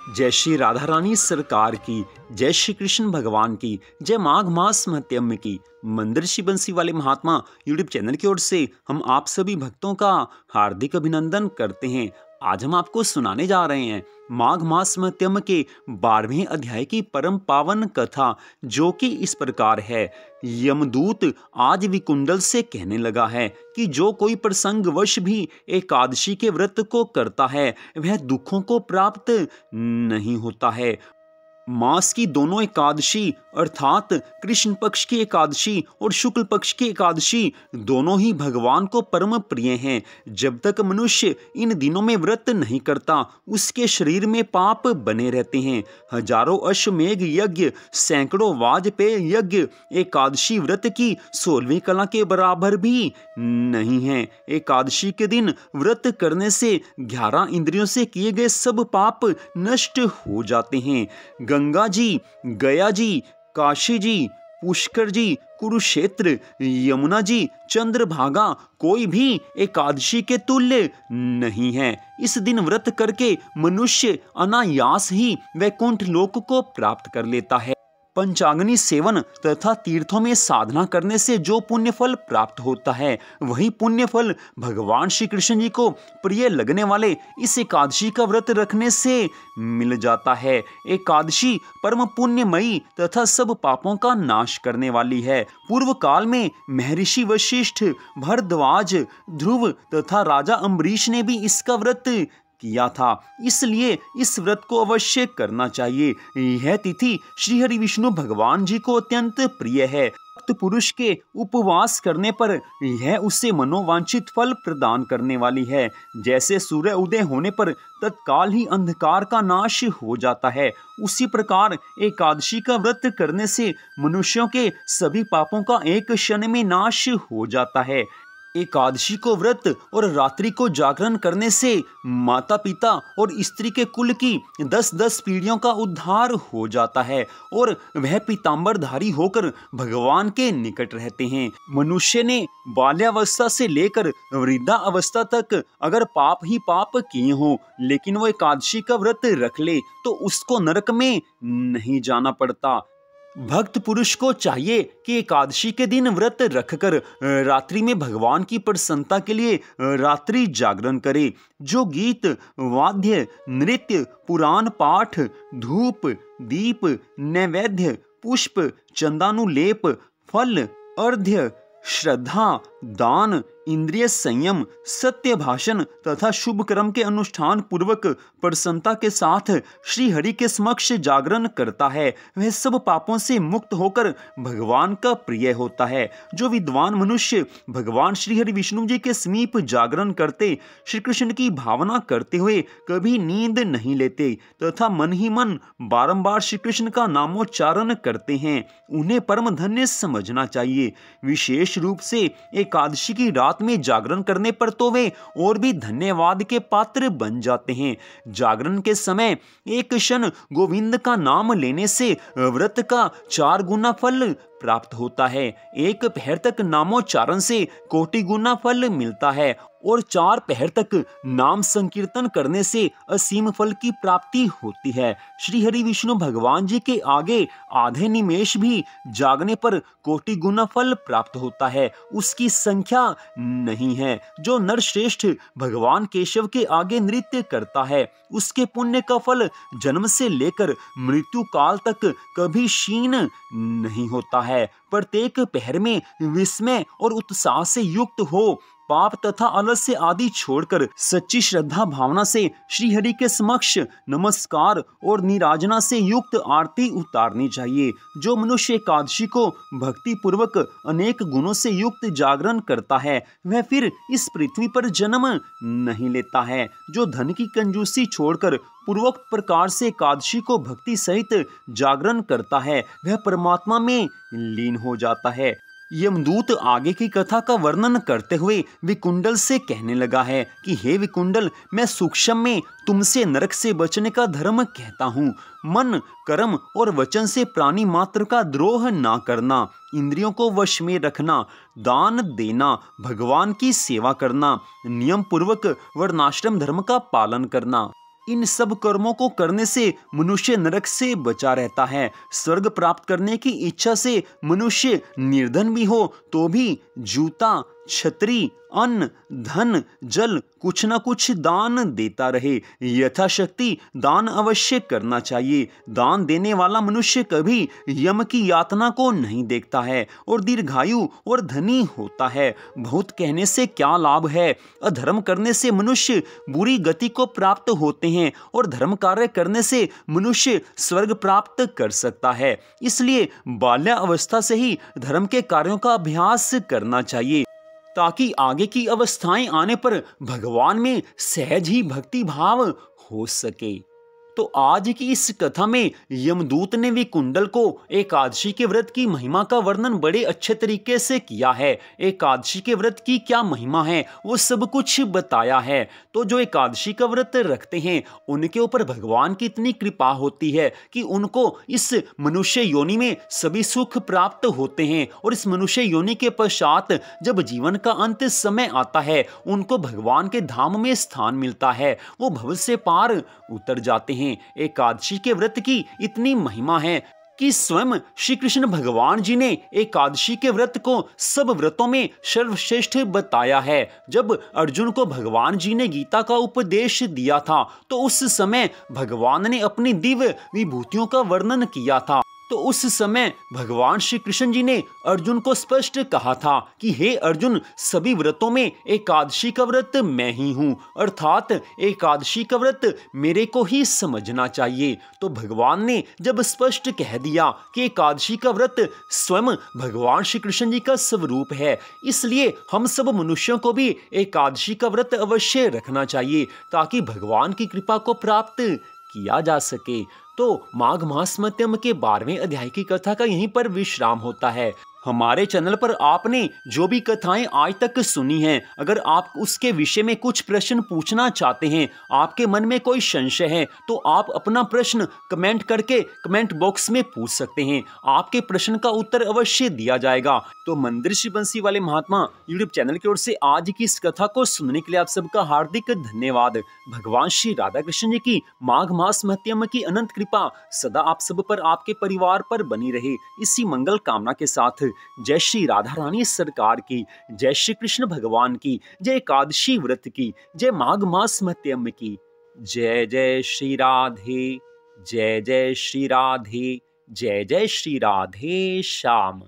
जय श्री राधा रानी सरकार की, जय श्री कृष्ण भगवान की, जय माघ मास महत्म की। मंदिर श्री बंसी वाले महात्मा यूट्यूब चैनल की ओर से हम आप सभी भक्तों का हार्दिक अभिनंदन करते हैं। आज हम आपको सुनाने जा रहे हैं माघ मास महत्म के 12वें अध्याय की परम पावन कथा, जो कि इस प्रकार है। यमदूत आज विकुंडल से कहने लगा है कि जो कोई प्रसंगवश भी एकादशी के व्रत को करता है वह दुखों को प्राप्त नहीं होता है। मास की दोनों एकादशी अर्थात कृष्ण पक्ष की एकादशी और शुक्ल पक्ष की एकादशी दोनों ही भगवान को परम प्रिय हैं। जब तक मनुष्य इन दिनों में व्रत नहीं करता उसके शरीर में पाप बने रहते हैं। हजारों अश्वमेघ यज्ञ, सैकड़ों वाजपेय यज्ञ एकादशी व्रत की 16वीं कला के बराबर भी नहीं है। एकादशी के दिन व्रत करने से 11 इंद्रियों से किए गए सब पाप नष्ट हो जाते हैं। गंगा जी, गया जी, काशी जी, पुष्कर जी, कुरुक्षेत्र, यमुना जी, चंद्रभागा कोई भी एकादशी के तुल्य नहीं है। इस दिन व्रत करके मनुष्य अनायास ही वैकुंठ लोक को प्राप्त कर लेता है। पंचाग्नि सेवन तथा तीर्थों में साधना करने से जो पुण्य फल प्राप्त होता है वही पुण्य फल भगवान श्री कृष्ण जी को प्रिय लगने वाले इस एकादशी का व्रत रखने से मिल जाता है। एकादशी परम पुण्यमयी तथा सब पापों का नाश करने वाली है। पूर्व काल में महर्षि वशिष्ठ, भरद्वाज, ध्रुव तथा राजा अम्बरीश ने भी इसका व्रत किया था, इसलिए इस व्रत को अवश्य करना चाहिए। यह तिथि श्री हरि विष्णु भगवान जी को अत्यंत प्रिय है। भक्त पुरुष के उपवास करने पर यह उसे मनोवांछित फल प्रदान करने वाली है। जैसे सूर्य उदय होने पर तत्काल ही अंधकार का नाश हो जाता है, उसी प्रकार एकादशी का व्रत करने से मनुष्यों के सभी पापों का एक क्षण में नाश हो जाता है। एकादशी को व्रत और रात्रि को जागरण करने से माता पिता और स्त्री के कुल की 10-10 पीढ़ियों का उद्धार हो जाता है और वह पीतांबरधारी होकर भगवान के निकट रहते हैं। मनुष्य ने बाल्यावस्था से लेकर वृद्धा अवस्था तक अगर पाप ही पाप किए हों लेकिन वो एकादशी का व्रत रख ले तो उसको नरक में नहीं जाना पड़ता। भक्त पुरुष को चाहिए कि एकादशी के दिन व्रत रखकर रात्रि में भगवान की प्रसन्नता के लिए रात्रि जागरण करे। जो गीत, वाद्य, नृत्य, पुराण पाठ, धूप, दीप, नैवेद्य, पुष्प, चंदानुलेप, फल, अर्घ्य, श्रद्धा, दान, इंद्रिय संयम, सत्य भाषण तथा शुभ कर्म के अनुष्ठान पूर्वक प्रसन्नता के साथ श्री हरि के समक्ष जागरण करता है वह सब पापों से मुक्त होकर भगवान का प्रिय होता है। जो विद्वान मनुष्य भगवान श्री हरि विष्णु जी के समीप जागरण करते, श्री कृष्ण की भावना करते हुए कभी नींद नहीं लेते तथा मन ही मन बारंबार श्री कृष्ण का नामोच्चारण करते हैं, उन्हें परम धन्य समझना चाहिए। विशेष रूप से एकादशी की रात में जागरण करने पर तो वे और भी धन्यवाद के पात्र बन जाते हैं। जागरण के समय एक क्षण गोविंद का नाम लेने से व्रत का 4 गुना फल प्राप्त होता है। एक पहर तक नामोच्चारण से कोटि गुना फल मिलता है और 4 पहर तक नाम संकीर्तन करने से असीम फल की प्राप्ति होती है। श्री हरि विष्णु भगवान जी के आगे आधे निमेष भी जागने पर कोटि गुना फल प्राप्त होता है, उसकी संख्या नहीं है। जो नरश्रेष्ठ भगवान केशव के आगे नृत्य करता है उसके पुण्य का फल जन्म से लेकर मृत्यु काल तक कभी क्षीण नहीं होता है। प्रत्येक पहर में विस्मय और उत्साह से युक्त हो, पाप तथा आलस्य आदि छोड़कर सच्ची श्रद्धा भावना से श्री हरि के समक्ष नमस्कार और निराजना से युक्त आरती उतारनी चाहिए। जो मनुष्य एकादशी को भक्ति पूर्वक अनेक गुणों से युक्त जागरण करता है वह फिर इस पृथ्वी पर जन्म नहीं लेता है। जो धन की कंजूसी छोड़कर पूर्वोक्त प्रकार से एकादशी को भक्ति सहित जागरण करता है वह परमात्मा में लीन हो जाता है। यमदूत आगे की कथा का वर्णन करते हुए विकुंडल से कहने लगा है कि हे विकुंडल, मैं सूक्ष्म में तुमसे नरक से बचने का धर्म कहता हूँ। मन, कर्म और वचन से प्राणी मात्र का द्रोह ना करना, इंद्रियों को वश में रखना, दान देना, भगवान की सेवा करना, नियम पूर्वक वर्णाश्रम धर्म का पालन करना, इन सब कर्मों को करने से मनुष्य नरक से बचा रहता है। स्वर्ग प्राप्त करने की इच्छा से मनुष्य निर्धन भी हो तो भी जूता, छतरी, अन्न, धन, जल कुछ न कुछ दान देता रहे। यथाशक्ति दान अवश्य करना चाहिए। दान देने वाला मनुष्य कभी यम की यातना को नहीं देखता है और दीर्घायु और धनी होता है। बहुत कहने से क्या लाभ है। अधर्म करने से मनुष्य बुरी गति को प्राप्त होते हैं और धर्म कार्य करने से मनुष्य स्वर्ग प्राप्त कर सकता है। इसलिए बाल्यावस्था से ही धर्म के कार्यों का अभ्यास करना चाहिए ताकि आगे की अवस्थाएं आने पर भगवान में सहज ही भक्ति भाव हो सके। तो आज की इस कथा में यमदूत ने भी कुंडल को एकादशी के व्रत की महिमा का वर्णन बड़े अच्छे तरीके से किया है। एकादशी के व्रत की क्या महिमा है वो सब कुछ बताया है। तो जो एकादशी का व्रत रखते हैं उनके ऊपर भगवान की इतनी कृपा होती है कि उनको इस मनुष्य योनि में सभी सुख प्राप्त होते हैं और इस मनुष्य योनि के पश्चात जब जीवन का अंत समय आता है उनको भगवान के धाम में स्थान मिलता है। वो भव से पार उतर जाते हैं। एकादशी के व्रत की इतनी महिमा है कि स्वयं श्री कृष्ण भगवान जी ने एकादशी के व्रत को सब व्रतों में सर्वश्रेष्ठ बताया है। जब अर्जुन को भगवान जी ने गीता का उपदेश दिया था तो उस समय भगवान ने अपनी दिव्य विभूतियों का वर्णन किया था। तो उस समय भगवान श्री कृष्ण जी ने अर्जुन को स्पष्ट कहा था कि हे अर्जुन, सभी व्रतों में एकादशी का व्रत मैं ही हूँ, अर्थात एकादशी का व्रत मेरे को ही समझना चाहिए। तो भगवान ने जब स्पष्ट कह दिया कि एकादशी का व्रत स्वयं भगवान श्री कृष्ण जी का स्वरूप है, इसलिए हम सब मनुष्यों को भी एकादशी का व्रत अवश्य रखना चाहिए ताकि भगवान की कृपा को प्राप्त किया जा सके। तो माघ मास मध्यम के 12वें अध्याय की कथा का यहीं पर विश्राम होता है। हमारे चैनल पर आपने जो भी कथाएं आज तक सुनी हैं, अगर आप उसके विषय में कुछ प्रश्न पूछना चाहते हैं, आपके मन में कोई संशय है, तो आप अपना प्रश्न कमेंट करके कमेंट बॉक्स में पूछ सकते हैं। आपके प्रश्न का उत्तर अवश्य दिया जाएगा। तो मंदिर श्री बंसी वाले महात्मा यूट्यूब चैनल की ओर से आज की इस कथा को सुनने के लिए आप सबका हार्दिक धन्यवाद। भगवान श्री राधा कृष्ण जी की माघ मास महत्म की अनंत कृपा सदा आप सब पर, आपके परिवार पर बनी रहे, इसी मंगल कामना के साथ जय श्री राधा रानी सरकार की, जय श्री कृष्ण भगवान की, जय एकादशी व्रत की, जय माघ मास महत्म की। जय जय श्री राधे, जय जय श्री राधे, जय जय श्री राधे श्याम।